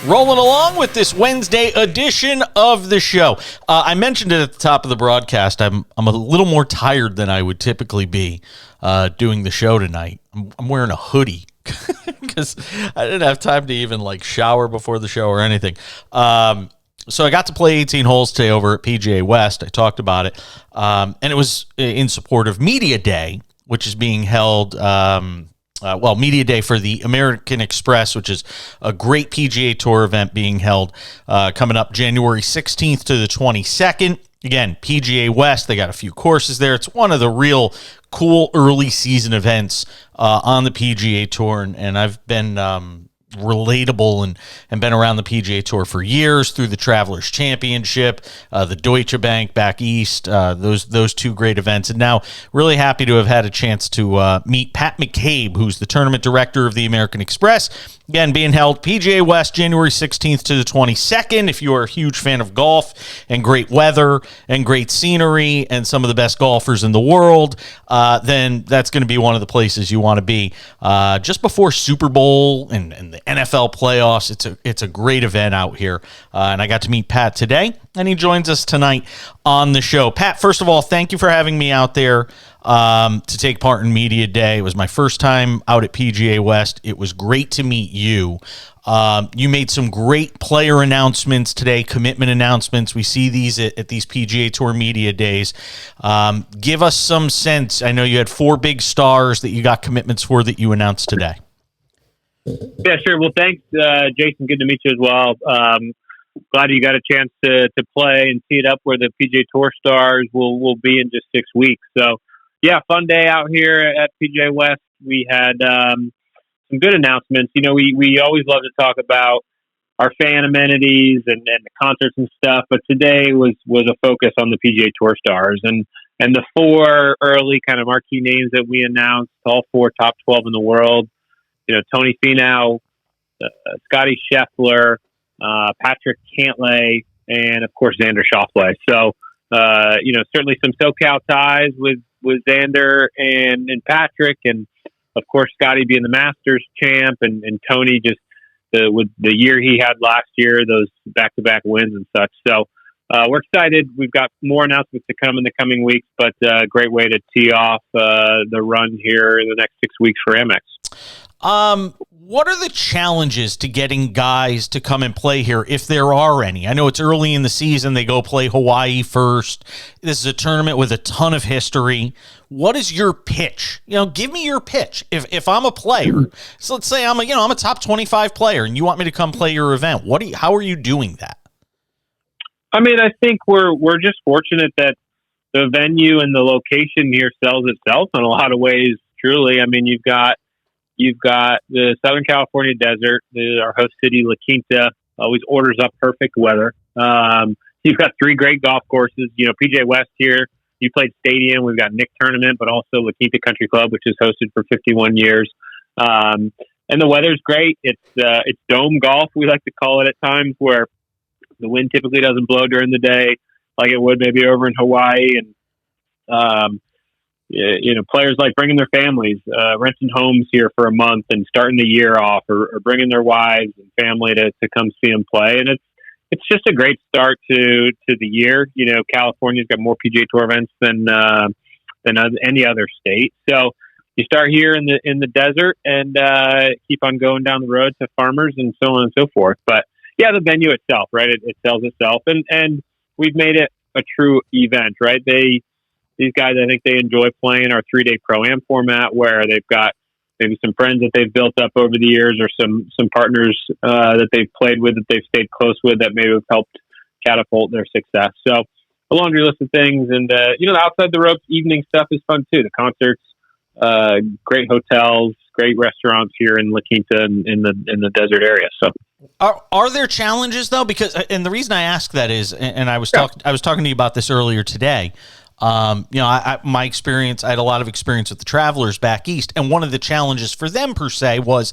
Rolling along with this Wednesday edition of the show. I mentioned it at the top of the broadcast. I'm a little more tired than I would typically be doing the show tonight. I'm wearing a hoodie because I didn't have time to even shower before the show or anything. So I got to play 18 holes today over at PGA West. I talked about it. And it was in support of Media Day, which is being held Media Day for the American Express, which is a great PGA Tour event being held coming up January 16th to the 22nd. Again, PGA West, they got a few courses there. It's one of the real cool early season events on the PGA Tour, and I've been relatable and been around the PGA Tour for years through the Travelers Championship, the Deutsche Bank back east, those two great events. And now really happy to have had a chance to meet Pat McCabe, who's the tournament director of the American Express. Again, being held PGA West January 16th to the 22nd. If you are a huge fan of golf and great weather and great scenery and some of the best golfers in the world, then that's going to be one of the places you want to be. Just before Super Bowl and the NFL playoffs, it's a great event out here. And I got to meet Pat today, and he joins us tonight on the show. Pat, first of all, thank you for having me out there to take part in Media Day. It was my first time out at PGA West. It was great to meet you. You made some great player announcements today, commitment announcements. We see these at these PGA Tour Media Days. Give us some sense. I know you had 4 big stars that you got commitments for that you announced today. Yeah, sure. Well, thanks, Jason. Good to meet you as well. Glad you got a chance to play and tee it up where the PGA Tour stars will be in just 6 weeks. So, yeah, fun day out here at PGA West. We had some good announcements. You know, we always love to talk about our fan amenities and the concerts and stuff, but today was a focus on the PGA Tour stars and the 4 early kind of marquee names that we announced, all 4 top 12 in the world. You know, Tony Finau, Scotty Scheffler, Patrick Cantlay, and of course Xander Schauffele. So, certainly some SoCal ties with Xander and Patrick, and of course Scotty being the Masters champ, and Tony just with the year he had last year, those back-to-back wins and such. So we're excited. We've got more announcements to come in the coming weeks, but great way to tee off the run here in the next 6 weeks for Amex. What are the challenges to getting guys to come and play here, if there are any? I know it's early in the season. They go play Hawaii first. This is a tournament with a ton of history. What is your pitch? Give me your pitch. If I'm a player, so let's say I'm a top 25 player and you want me to come play your event. How are you doing that? I mean, I think we're just fortunate that the venue and the location here sells itself in a lot of ways. Truly. I mean, you've got the Southern California desert. Our host city, La Quinta, always orders up perfect weather. You've got 3 great golf courses. PGA West here. You played Stadium. We've got Nick Tournament, but also La Quinta Country Club, which is hosted for 51 years. And the weather's great. It's dome golf, we like to call it at times, where the wind typically doesn't blow during the day like it would maybe over in Hawaii. And players like bringing their families, renting homes here for a month and starting the year off, or bringing their wives and family to come see them play. And it's just a great start to the year. California's got more PGA Tour events than any other state. So you start here in the desert and keep on going down the road to Farmers and so on and so forth. But yeah, the venue itself, right? It sells itself, and we've made it a true event, right? These guys, I think they enjoy playing our 3-day Pro-Am format, where they've got maybe some friends that they've built up over the years, or some partners that they've played with, that they've stayed close with, that maybe have helped catapult their success. So a laundry list of things. And, the outside the ropes evening stuff is fun too. The concerts, great hotels, great restaurants here in La Quinta and in the desert area. So are there challenges though? Because, and the reason I ask that is, and I was talking to you about this earlier today. My experience, I had a lot of experience with the Travelers back east, and one of the challenges for them per se was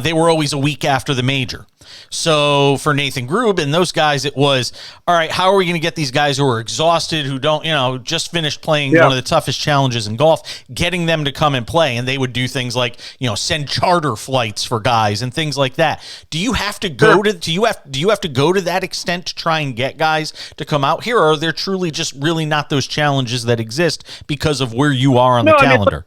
they were always a week after the major. So for Nathan Grube and those guys, it was, all right, how are we going to get these guys who are exhausted, who don't, just finished playing one of the toughest challenges in golf, getting them to come and play? And they would do things like, send charter flights for guys and things like that. Do you have to go do you have to go to that extent to try and get guys to come out here? Or are there truly just really not those challenges that exist because of where you are on the calendar?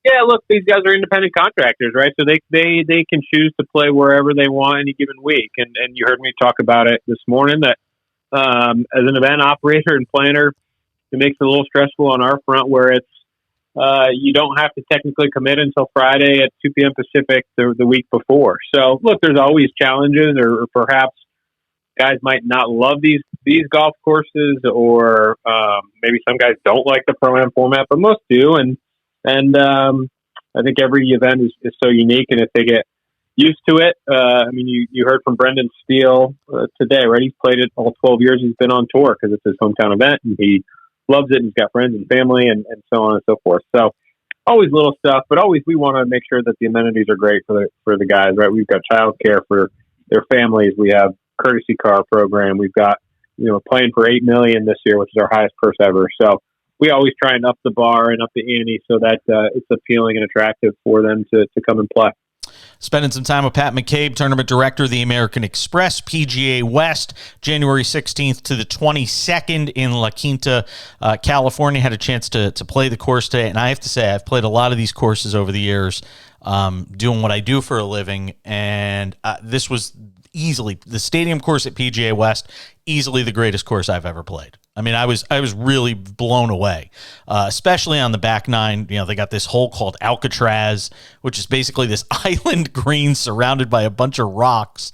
Yeah, look, these guys are independent contractors, right? So they can choose to play wherever they want any given week. And you heard me talk about it this morning that as an event operator and planner, it makes it a little stressful on our front where it's you don't have to technically commit until Friday at 2 p.m. Pacific the week before. So, look, there's always challenges or perhaps guys might not love these golf courses or maybe some guys don't like the Pro-Am format, but most do. And I think every event is so unique, and if they get used to it, you heard from Brendan Steele today, right? He's played it all 12 years. He's been on tour because it's his hometown event, and he loves it. And he's got friends and family, and so on and so forth. So always little stuff, but always we want to make sure that the amenities are great for the guys, right? We've got childcare for their families. We have courtesy car program. We've got playing for $8 million this year, which is our highest purse ever. So we always try and up the bar and up the ante so that it's appealing and attractive for them to come and play. Spending some time with Pat McCabe, tournament director of the American Express, PGA West, January 16th to the 22nd in La Quinta, California. Had a chance to play the course today, and I have to say I've played a lot of these courses over the years, doing what I do for a living, and this was easily the stadium course at PGA West, easily the greatest course I've ever played. I mean, I was really blown away, especially on the back nine. They got this hole called Alcatraz, which is basically this island green surrounded by a bunch of rocks.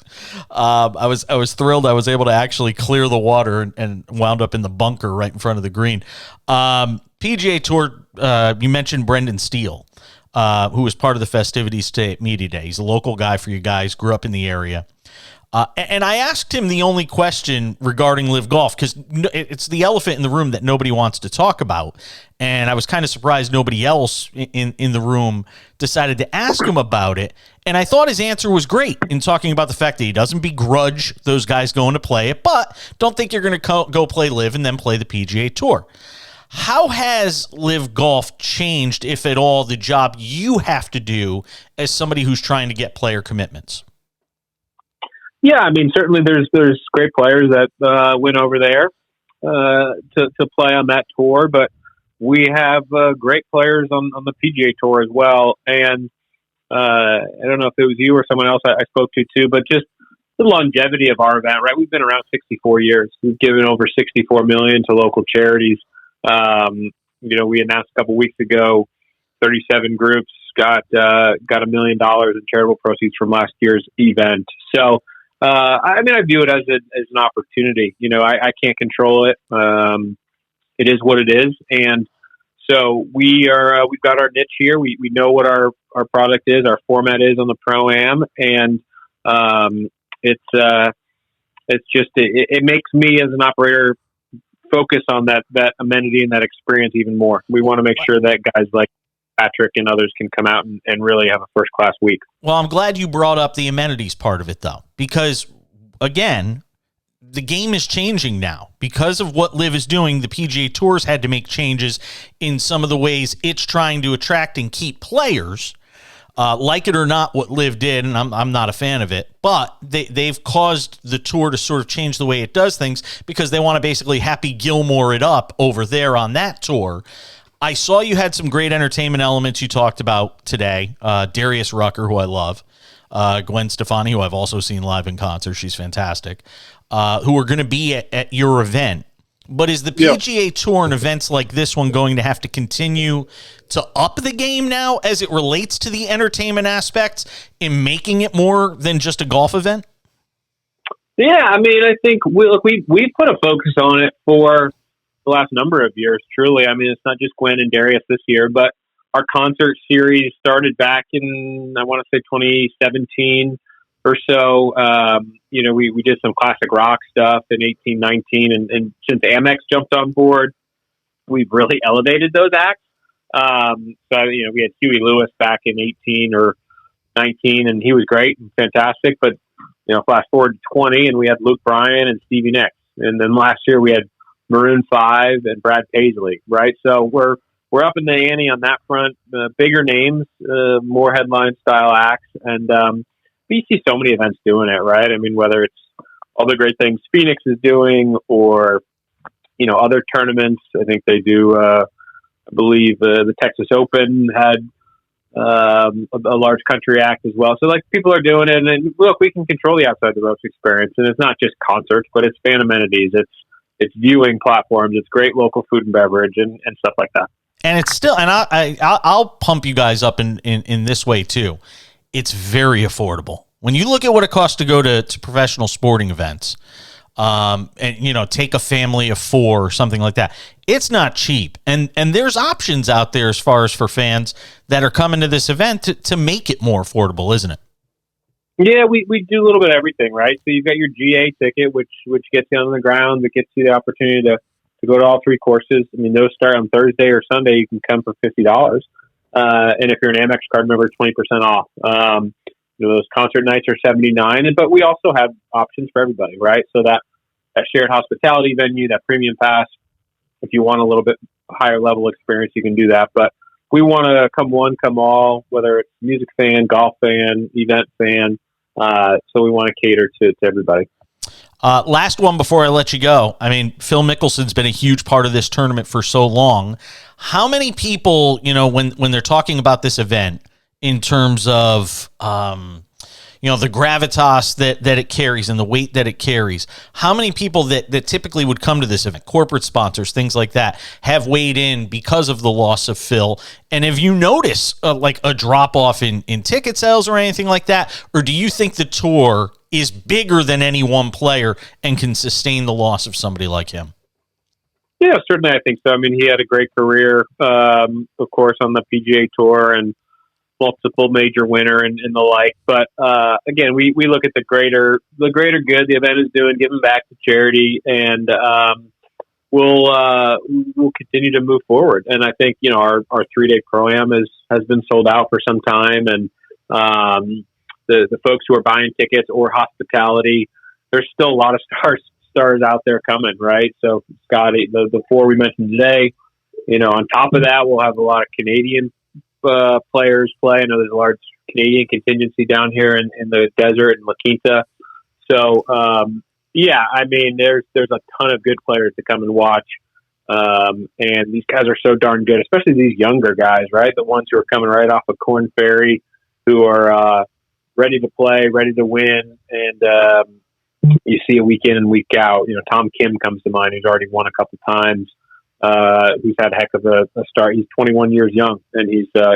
I was thrilled I was able to actually clear the water and wound up in the bunker right in front of the green. PGA Tour, you mentioned Brendan Steele, who was part of the festivities today at Media Day. He's a local guy for you guys, grew up in the area. And I asked him the only question regarding Live Golf, because it's the elephant in the room that nobody wants to talk about. And I was kind of surprised nobody else in the room decided to ask him about it. And I thought his answer was great in talking about the fact that he doesn't begrudge those guys going to play it, but don't think you're going to go play Live and then play the PGA Tour. How has Live Golf changed, if at all, the job you have to do as somebody who's trying to get player commitments? Yeah, I mean, certainly there's great players that went over there to play on that tour, but we have great players on the PGA Tour as well. And I don't know if it was you or someone else I spoke to too, but just the longevity of our event, right? We've been around 64 years. We've given over $64 million to local charities. We announced a couple weeks ago, 37 groups got $1 million in charitable proceeds from last year's event. So, I view it as an opportunity. I can't control it. It is what it is. And so we've got our niche here. We know what our product is, our format is on the Pro-Am. And, it makes me as an operator focus on that amenity and that experience even more. We want to make sure that guys like Patrick and others can come out and really have a first-class week. Well, I'm glad you brought up the amenities part of it, though, because, again, the game is changing now. Because of what Live is doing, the PGA Tour's had to make changes in some of the ways it's trying to attract and keep players. Like it or not, what Live did, and I'm not a fan of it, but they've caused the tour to sort of change the way it does things because they want to basically Happy Gilmore it up over there on that tour. I saw you had some great entertainment elements you talked about today. Darius Rucker, who I love, Gwen Stefani, who I've also seen live in concert. She's fantastic, who are going to be at your event. But is the PGA Tour and events like this one going to have to continue to up the game now as it relates to the entertainment aspects in making it more than just a golf event? Yeah, I mean, I think we put a focus on it for the last number of years, truly. I mean, it's not just Gwen and Darius this year, but our concert series started back in, I want to say 2017 or so. We did some classic rock stuff in 18, 19, and since Amex jumped on board, we've really elevated those acts. We had Huey Lewis back in 18 or 19, and he was great and fantastic. But flash forward to 20, and we had Luke Bryan and Stevie Nicks, and then last year we had Maroon 5 and Brad Paisley. Right, so we're up in the ante on that front. Bigger names, more headline style acts, and we see so many events doing it. Right, I mean, whether it's all the great things Phoenix is doing, or other tournaments. I think they do. I believe the Texas Open had a large country act as well. So people are doing it, and look, we can control the outside the ropes experience, and it's not just concerts, but it's fan amenities, it's viewing platforms, it's great local food and beverage, and stuff like that. And it's still, and I'll pump you guys up in this way too. It's very affordable when you look at what it costs to go to professional sporting events. And take a family of 4 or something like that. It's not cheap, and there's options out there as far as for fans that are coming to this event to make it more affordable, isn't it? Yeah, we do a little bit of everything, right? So you've got your GA ticket, which gets you on the ground, that gets you the opportunity to go to all 3 courses. I mean, those start on Thursday or Sunday. You can come for $50, and if you're an Amex card member, 20% off. Those concert nights are $79, but we also have options for everybody, right? So that shared hospitality venue, that premium pass, if you want a little bit higher level experience, you can do that. But we want to come one, come all, whether it's music fan, golf fan, event fan. So we want to cater to everybody. Last one before I let you go. I mean, Phil Mickelson's been a huge part of this tournament for so long. How many people, when they're talking about this event, in terms of, the gravitas that it carries and the weight that it carries, how many people that typically would come to this event, corporate sponsors, things like that, have weighed in because of the loss of Phil? And have you noticed a drop-off in ticket sales or anything like that? Or do you think the tour is bigger than any one player and can sustain the loss of somebody like him? Yeah, certainly I think so. I mean, he had a great career, of course, on the PGA Tour, and multiple major winner and the like. But again, we look at the greater good the event is doing, giving back to charity, and we'll continue to move forward. And I think our 3-day pro-am has been sold out for some time, and the folks who are buying tickets or hospitality, there's still a lot of stars out there coming, right? So Scotty, the 4 we mentioned today, on top of that, we'll have a lot of Canadian players play. I know there's a large Canadian contingency down here in the desert in La Quinta. So, I mean, there's a ton of good players to come and watch. And these guys are so darn good, especially these younger guys, right? The ones who are coming right off of Corn Ferry, who are ready to play, ready to win. And you see it week in and week out. Tom Kim comes to mind, who's already won a couple times. Who's had a heck of a start. He's 21 years young, and he's a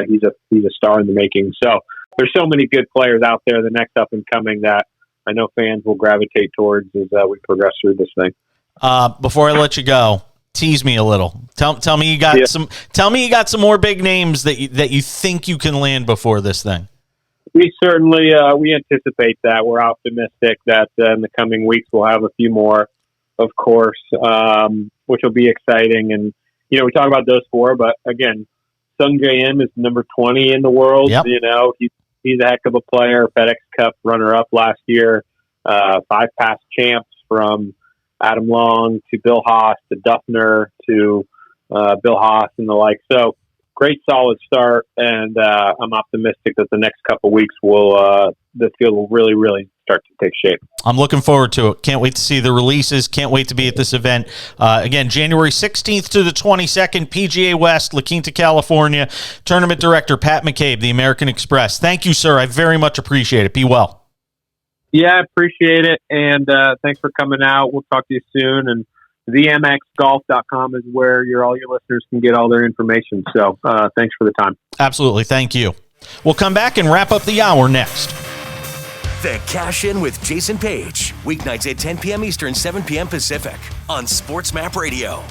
star in the making. So there's so many good players out there, the next up and coming, that I know fans will gravitate towards as we progress through this thing. Before I let you go, tease me a little. Tell me you got some. Tell me you got some more big names that you think you can land before this thing. We certainly we anticipate that. We're optimistic that in the coming weeks we'll have a few more, of course, which will be exciting. And, we talk about those 4, but again, Sung J M is number 20 in the world. Yep. He's a heck of a player, FedEx Cup runner-up last year, 5 past champs, from Adam Long to Bill Haas to Duffner to Bill Haas and the like. So great, solid start. And I'm optimistic that the next couple weeks the field will really, really start to take shape. I'm looking forward to it. Can't wait to see the releases. Can't wait to be at this event. Again, January 16th to the 22nd, PGA West, La Quinta, California. Tournament Director Pat McCabe, the American Express. Thank you, sir. I very much appreciate it. Be well. Yeah, I appreciate it. And thanks for coming out. We'll talk to you soon. And themxgolf.com is where all your listeners can get all their information. So thanks for the time. Absolutely. Thank you. We'll come back and wrap up the hour next. The Cash In with Jason Page. Weeknights at 10 p.m. Eastern, 7 p.m. Pacific on Sports Map Radio.